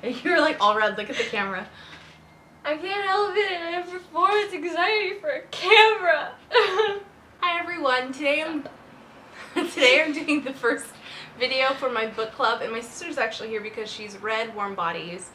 And you were like all red. Look at the camera. I can't help it. I have performance anxiety for a camera. Hi everyone. Today I'm doing the first video for my book club, and my sister's actually here because she's read Warm Bodies.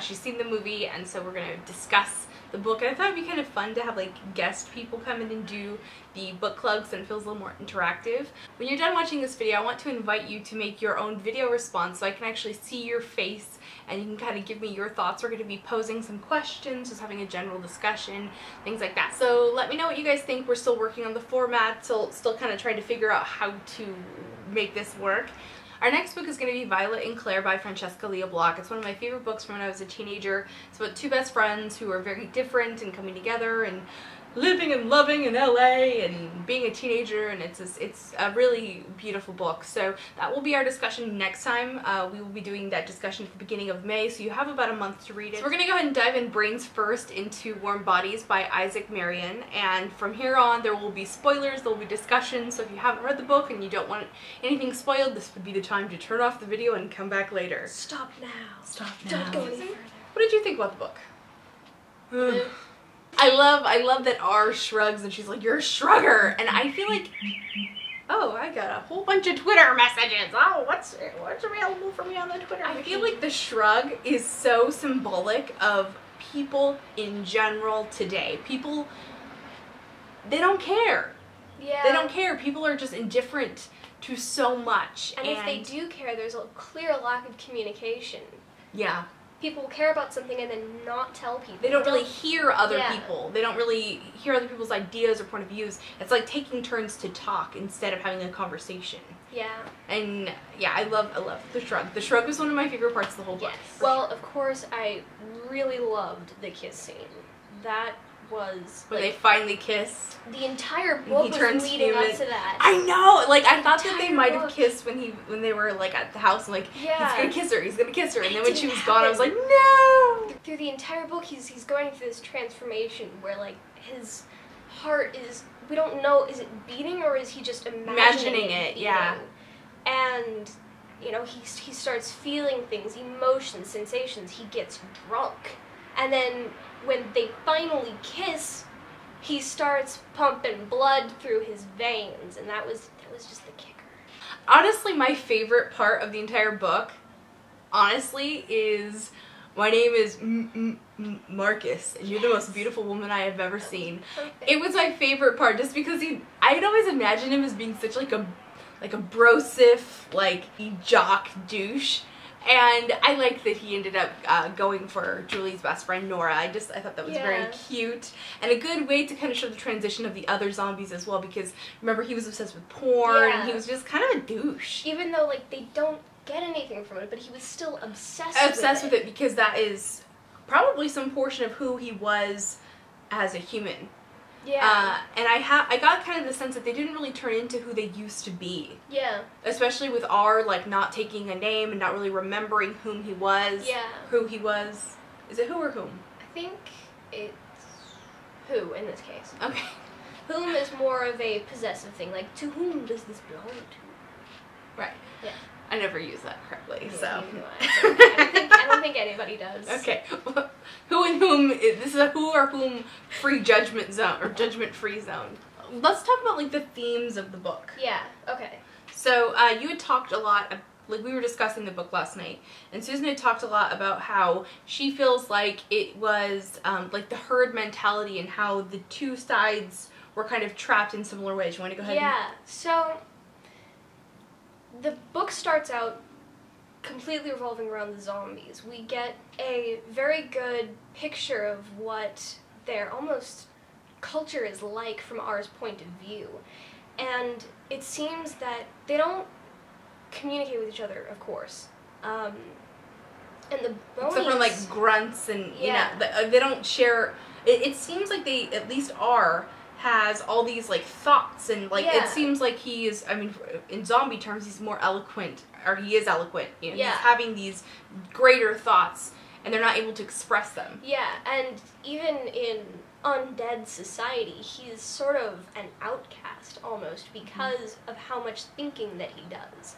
She's seen the movie, and so we're gonna discuss the book. And I thought it'd be kind of fun to have like guest people come in and do the book clubs, and it feels a little more interactive. When you're done watching this video, I want to invite you to make your own video response so I can actually see your face and you can kind of give me your thoughts. We're going to be posing some questions, just having a general discussion, things like that. So let me know what you guys think. We're still working on the format, still kind of trying to figure out how to make this work. Our next book is going to be Violet and Claire by Francesca Lia Block. It's one of my favorite books from when I was a teenager. It's about two best friends who are very different and coming together and living and loving in LA and being a teenager, and it's a really beautiful book. So that will be our discussion next time. We will be doing that discussion at the beginning of May, so you have about a month to read it. So we're going to go ahead and dive in brains first into Warm Bodies by Isaac Marion, and from here on there will be spoilers, there will be discussions, so if you haven't read the book and you don't want anything spoiled, this would be the time to turn off the video and come back later. Stop now. Stop now. Don't go any further. What did you think about the book? I love that R shrugs and she's like, "You're a shrugger," and I feel like, oh, I got a whole bunch of Twitter messages. Oh, what's available for me on the Twitter? I feel like the shrug is so symbolic of people in general today. People, they don't care. Yeah. They don't care. People are just indifferent to so much. And if they do care, there's a clear lack of communication. Yeah. People care about something and then not tell people. They don't really hear other people. They don't really hear other people's ideas or point of views. It's like taking turns to talk instead of having a conversation. Yeah. And yeah, I love the shrug. The shrug is one of my favorite parts of the whole book. Yes. Well, of course, I really loved the kiss scene. That was when they finally kiss. The entire book was leading up to that. I know. Like I thought that they might have kissed when they were like at the house and like he's gonna kiss her, he's gonna kiss her, and then when she was gone, I was like, no. Through the entire book, he's going through this transformation where like his heart is, we don't know, is it beating or is he just imagining it? Yeah. And you know, he starts feeling things, emotions, sensations. He gets drunk, and then when they finally kiss, he starts pumping blood through his veins, and that was just the kicker. Honestly, my favorite part of the entire book, honestly, is my name is Marcus, and you're the most beautiful woman I have ever seen. Perfect. It was my favorite part, just because I'd always imagined him as being such like a brosif, like jock douche. And I liked that he ended up going for Julie's best friend, Nora. I thought that was very cute. And a good way to kind of show the transition of the other zombies as well, because remember, he was obsessed with porn. Yeah. He was just kind of a douche. Even though, like, they don't get anything from it, but he was still obsessed with it. Because that is probably some portion of who he was as a human. Yeah. And I got kind of the sense that they didn't really turn into who they used to be. Yeah. Especially with R, like, not taking a name and not really remembering whom he was. Yeah. Who he was. Is it who or whom? I think it's who in this case. Okay. Whom is more of a possessive thing. Like, to whom does this belong to? Right. Yeah. I never use that correctly, so. I don't think anybody does. Okay. Who and whom, this is a who or whom free judgment zone, or judgment-free zone. Let's talk about, like, the themes of the book. Yeah, okay. So, you had talked a lot, like, we were discussing the book last night, and Susan had talked a lot about how she feels like it was, like, the herd mentality and how the two sides were kind of trapped in similar ways. You want to go ahead? Yeah, so the book starts out completely revolving around the zombies. We get a very good picture of what their almost culture is like from R's point of view. And it seems that they don't communicate with each other, of course. And the Bonies, except for like grunts and, you know, they don't share. It seems like they, at least R, has all these like thoughts, and like it seems like he is, I mean, in zombie terms, he's more eloquent, or he is eloquent, you know, he's having these greater thoughts and they're not able to express them. Yeah, and even in undead society, he's sort of an outcast almost because of how much thinking that he does.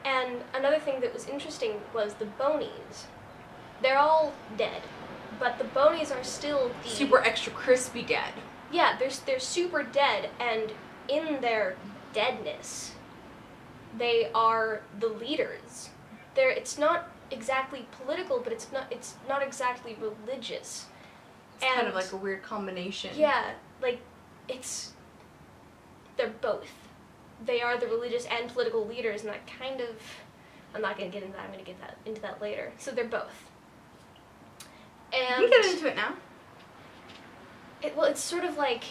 And another thing that was interesting was the Bonies. they're all dead, but the Bonies are still the... super extra crispy dead. Yeah, they're super dead, and in their deadness, they are the leaders. It's not exactly political, but it's not exactly religious. It's kind of like a weird combination. Yeah, like, they're both. They are the religious and political leaders, and that kind of... I'm not going to get into that. I'm going to get into that later. So they're both. And we can get into it now. Well, it's sort of like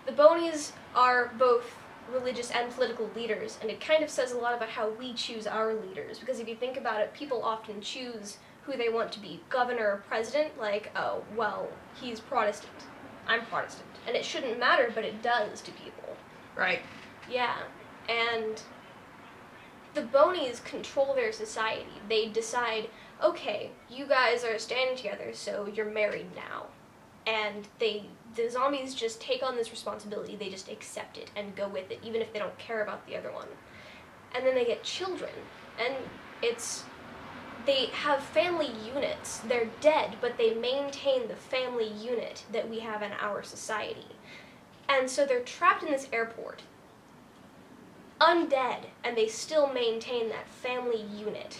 the Bonies are both religious and political leaders, and it kind of says a lot about how we choose our leaders. Because if you think about it, people often choose who they want to be governor or president. Like, oh, well, he's Protestant. I'm Protestant. And it shouldn't matter, but it does to people. Right. Yeah. And the Bonies control their society. They decide, okay, you guys are standing together, so you're married now. And the zombies just take on this responsibility. They just accept it and go with it, even if they don't care about the other one. And then they get children, and they have family units. They're dead, but they maintain the family unit that we have in our society. And so they're trapped in this airport, undead, and they still maintain that family unit,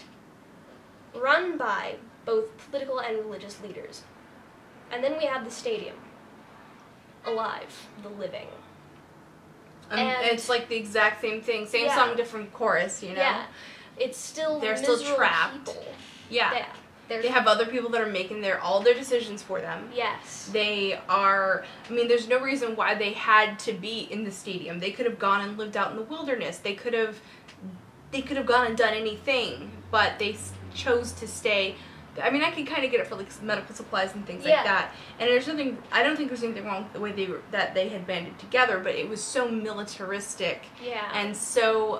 run by both political and religious leaders. And then we have the stadium, alive, the living. And it's like the exact same thing, same song, different chorus, you know? Yeah, it's still they're still trapped. People. Yeah. They have other people that are making all their decisions for them. Yes. They are, I mean, there's no reason why they had to be in the stadium. They could have gone and lived out in the wilderness. They could have gone and done anything, but they chose to stay. I mean, I can kind of get it for like medical supplies and things like that. And there's nothing, I don't think there's anything wrong with the way that they had banded together, but it was so militaristic. Yeah. And so,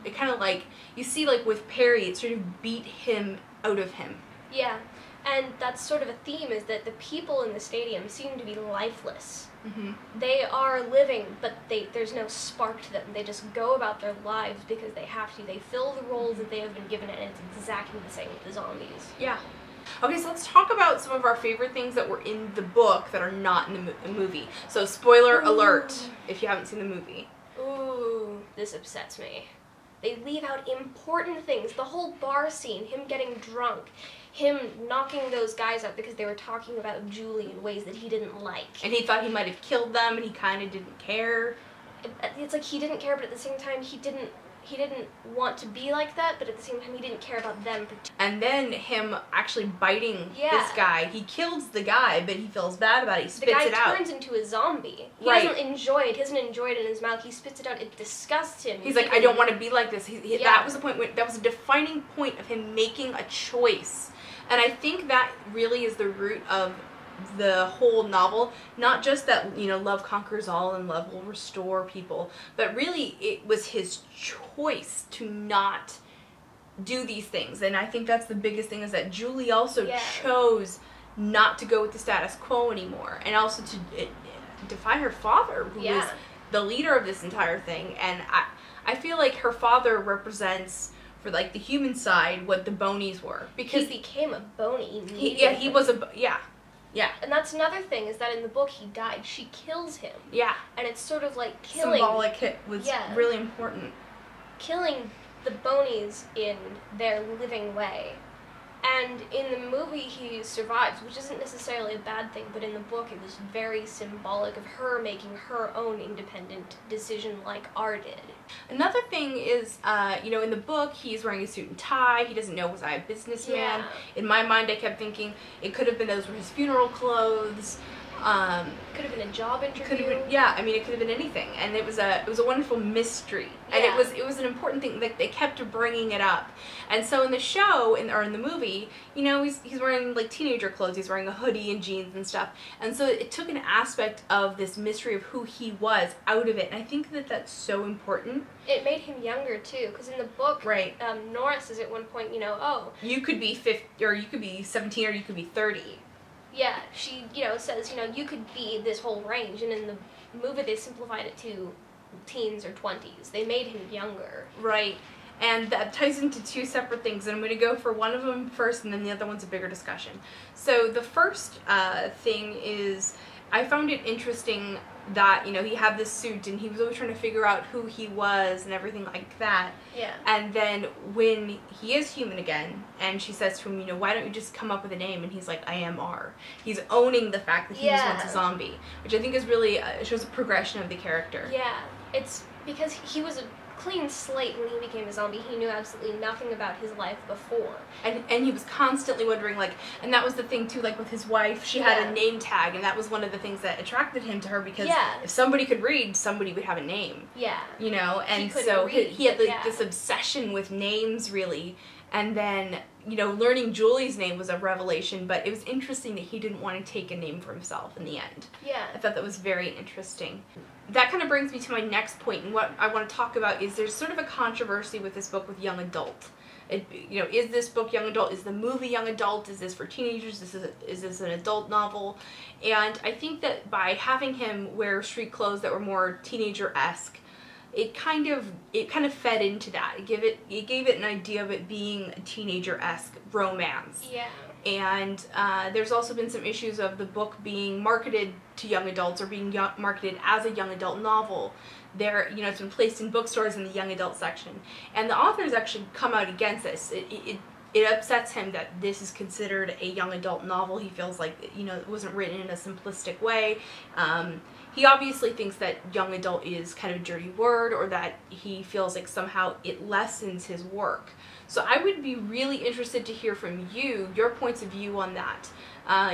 it kind of like, you see like with Perry, it sort of beat him out of him. Yeah. And that's sort of a theme, is that the people in the stadium seem to be lifeless. Mm-hmm. They are living, but there's no spark to them. They just go about their lives because they have to. They fill the roles that they have been given, and it's exactly the same with the zombies. Yeah. Okay, so let's talk about some of our favorite things that were in the book that are not in the movie. So spoiler alert if you haven't seen the movie. Ooh, this upsets me. They leave out important things. The whole bar scene, him getting drunk, him knocking those guys out because they were talking about Julie in ways that he didn't like. And he thought he might have killed them, and he kind of didn't care. It's like he didn't care, but at the same time he didn't want to be like that, but at the same time he didn't care about them. And then him actually biting this guy. He kills the guy, but he feels bad about it. He spits it out. The guy turns into a zombie. He doesn't enjoy it. He doesn't enjoy it in his mouth. He spits it out. It disgusts him. He's like, I don't want to be like this. That was the point. That was a defining point of him making a choice. And I think that really is the root of the whole novel. Not just that, you know, love conquers all and love will restore people, but really it was his choice to not do these things. And I think that's the biggest thing, is that Julie also chose not to go with the status quo anymore, and also to defy her father, who was the leader of this entire thing. And I feel like her father represents, for like the human side, what the Bonies were, because he became a Bony. He was a Yeah. And that's another thing, is that in the book he died. She kills him. Yeah. And it's sort of like killing... Symbolic, it was really important. Killing the Bonies in their living way. And in the movie he survives, which isn't necessarily a bad thing, but in the book it was very symbolic of her making her own independent decision like R did. Another thing is, you know, in the book he's wearing a suit and tie. He doesn't know, was I a businessman? Yeah. In my mind I kept thinking it could have been those were his funeral clothes. Could have been a job interview. Could have been, yeah, I mean, it could have been anything, and it was a wonderful mystery, and it was an important thing that they kept bringing it up. And so in the show, or in the movie, you know, he's wearing like teenager clothes. He's wearing a hoodie and jeans and stuff, and so it took an aspect of this mystery of who he was out of it, and I think that that's so important. It made him younger too, because in the book, Nora says at one point, you know, oh, you could be 50, or you could be 17, or you could be 30. Yeah, she, you know, says, you know, you could be this whole range, and in the movie they simplified it to teens or 20s. They made him younger. Right. And that ties into two separate things, and I'm going to go for one of them first, and then the other one's a bigger discussion. So the first thing is, I found it interesting that, you know, he had this suit, and he was always trying to figure out who he was and everything like that. Yeah. And then when he is human again, and she says to him, you know, why don't you just come up with a name? And he's like, I am R. He's owning the fact that he was once a zombie, which I think is really, shows a progression of the character. Yeah, it's because he was a clean slate when he became a zombie. He knew absolutely nothing about his life before. And he was constantly wondering, like, and that was the thing too, like with his wife, she had a name tag, and that was one of the things that attracted him to her, because if somebody could read, somebody would have a name. Yeah. You know, and so he had like this obsession with names, really. And then, you know, learning Julie's name was a revelation, but it was interesting that he didn't want to take a name for himself in the end. Yeah. I thought that was very interesting. That kind of brings me to my next point, and what I want to talk about is there's sort of a controversy with this book with young adult. You know, is this book young adult? Is the movie young adult? Is this for teenagers? Is this an adult novel? And I think that by having him wear street clothes that were more teenager-esque, it kind of fed into that. It gave it an idea of it being a teenager-esque romance. Yeah. And there's also been some issues of the book being marketed to young adults, or being marketed as a young adult novel. There, you know, it's been placed in bookstores in the young adult section, and the author's actually come out against this. It upsets him that this is considered a young adult novel. He feels like, you know, it wasn't written in a simplistic way. He obviously thinks that young adult is kind of a dirty word, or that he feels like somehow it lessens his work. So I would be really interested to hear from you, your points of view on that.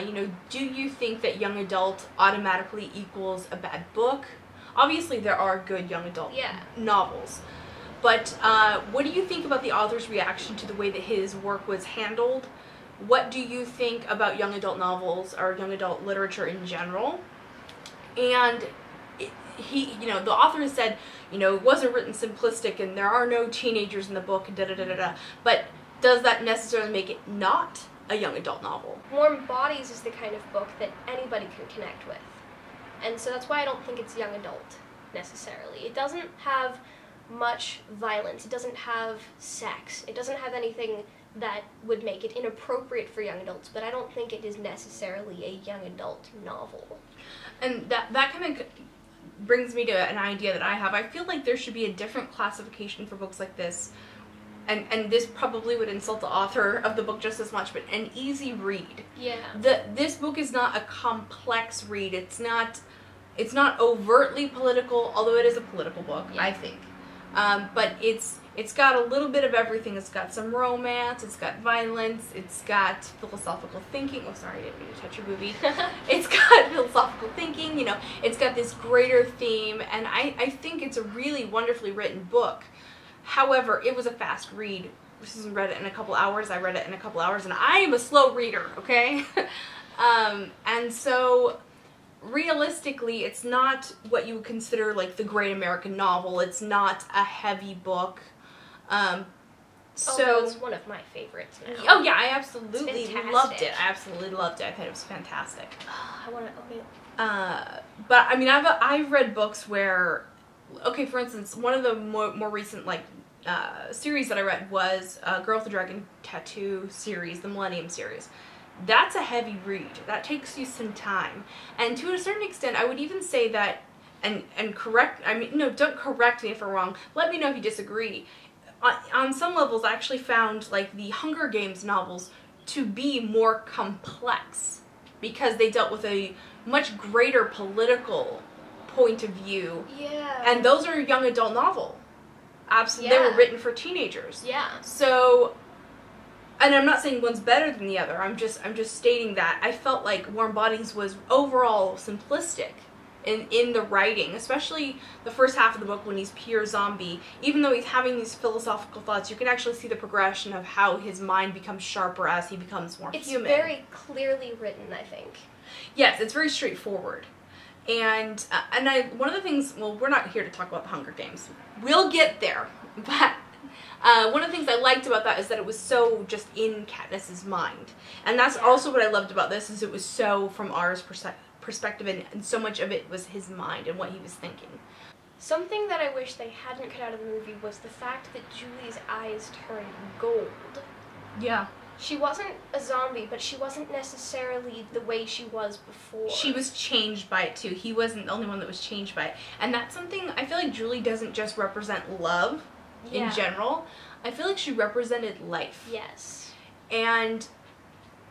You know, do you think that young adult automatically equals a bad book? Obviously there are good young adult novels. But what do you think about the author's reaction to the way that his work was handled? What do you think about young adult novels, or young adult literature in general? And you know, the author has said, you know, it wasn't written simplistic, and there are no teenagers in the book, and da-da-da-da-da. But does that necessarily make it not a young adult novel? Warm Bodies is the kind of book that anybody can connect with. And so that's why I don't think it's young adult, necessarily. It doesn't have much violence. It doesn't have sex. It doesn't have anything that would make it inappropriate for young adults, but I don't think it is necessarily a young adult novel. And that kind of brings me to an idea that I have. I feel like there should be a different classification for books like this, and this probably would insult the author of the book just as much, but an easy read. Yeah. This book is not a complex read. It's not overtly political, although it is a political book, I think. But it's got a little bit of everything. It's got some romance, it's got violence, it's got philosophical thinking. Oh, sorry, I didn't mean to touch your boobie. It's got philosophical thinking, you know, it's got this greater theme, and I think it's a really wonderfully written book. However, it was a fast read. Susan read it in a couple hours, I read it in a couple hours, and I am a slow reader, okay? And so realistically, it's not what you would consider like the great American novel. It's not a heavy book. So it's one of my favorites now. Oh yeah, I absolutely loved it. I absolutely loved it. I thought it was fantastic. I want to open it. But I mean, I've read books where, okay, for instance, one of the more recent like series that I read was Girl with the Dragon Tattoo series, the Millennium series. That's a heavy read. That takes you some time. And to a certain extent, I would even say that, and correct, I mean, no, don't correct me if I'm wrong. Let me know if you disagree. On some levels, I actually found, like, the Hunger Games novels to be more complex, because they dealt with a much greater political point of view. Yeah. And those are young adult novel. Absolutely. Yeah. They were written for teenagers. Yeah. So, and I'm not saying one's better than the other. I'm just stating that I felt like Warm Bodies was overall simplistic in the writing, especially the first half of the book when he's pure zombie. Even though he's having these philosophical thoughts, you can actually see the progression of how his mind becomes sharper as he becomes more human. It's very clearly written, I think. Yes, it's very straightforward. And one of the things, well, we're not here to talk about the Hunger Games. We'll get there, but one of the things I liked about that is that it was so just in Katniss's mind. And that's also what I loved about this, is it was so from R's perspective, and so much of it was his mind and what he was thinking. Something that I wish they hadn't cut out of the movie was the fact that Julie's eyes turned gold. Yeah. She wasn't a zombie, but she wasn't necessarily the way she was before. She was changed by it too. He wasn't the only one that was changed by it. And that's something, I feel like Julie doesn't just represent love in general. I feel like she represented life. Yes. And,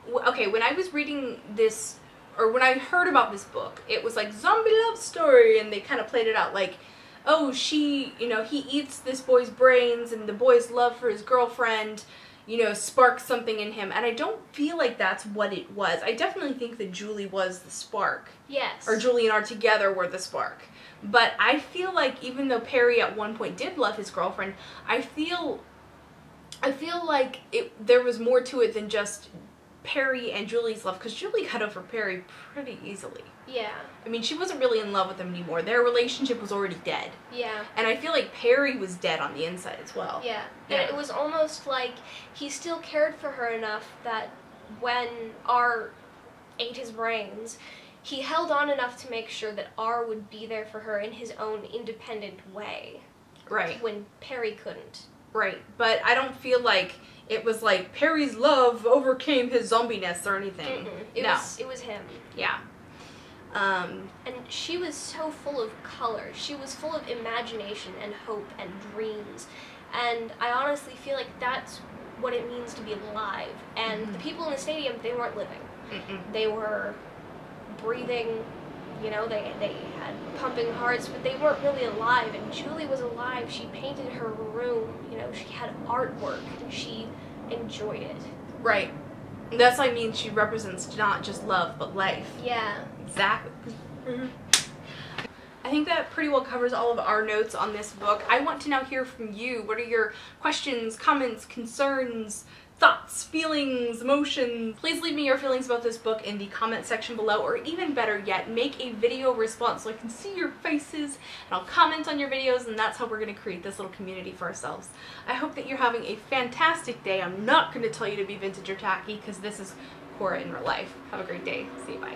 okay, when I was reading this, or when I heard about this book, it was like zombie love story, and they kind of played it out like, oh, she, you know, he eats this boy's brains, and the boy's love for his girlfriend, you know, sparks something in him. And I don't feel like that's what it was. I definitely think that Julie was the spark. Yes. Or Julie and R together were the spark. But I feel like even though Perry at one point did love his girlfriend, I feel like there was more to it than just Perry and Julie's love, because Julie got over Perry pretty easily. Yeah. I mean, she wasn't really in love with him anymore. Their relationship was already dead. Yeah. And I feel like Perry was dead on the inside as well. Yeah. And it was almost like he still cared for her enough that when R ate his brains, he held on enough to make sure that R would be there for her in his own independent way. Right. When Perry couldn't. Right. But I don't feel like it was like Perry's love overcame his zombiness or anything. It was him. Yeah. And she was so full of color. She was full of imagination and hope and dreams. And I honestly feel like that's what it means to be alive. And the people in the stadium, they weren't living. They were breathing, you know, they had pumping hearts, but they weren't really alive. And Julie was alive. She painted her room, you know, she had artwork, and she enjoyed it. Right. That's what I mean. She represents not just love, but life. Yeah. Exactly. I think that pretty well covers all of our notes on this book. I want to now hear from you. What are your questions, comments, concerns, thoughts, feelings, emotions? Please leave me your feelings about this book in the comment section below, or even better yet, make a video response so I can see your faces and I'll comment on your videos, and that's how we're going to create this little community for ourselves. I hope that you're having a fantastic day. I'm not going to tell you to be vintage or tacky, because this is Cora in real life. Have a great day. See you. Bye.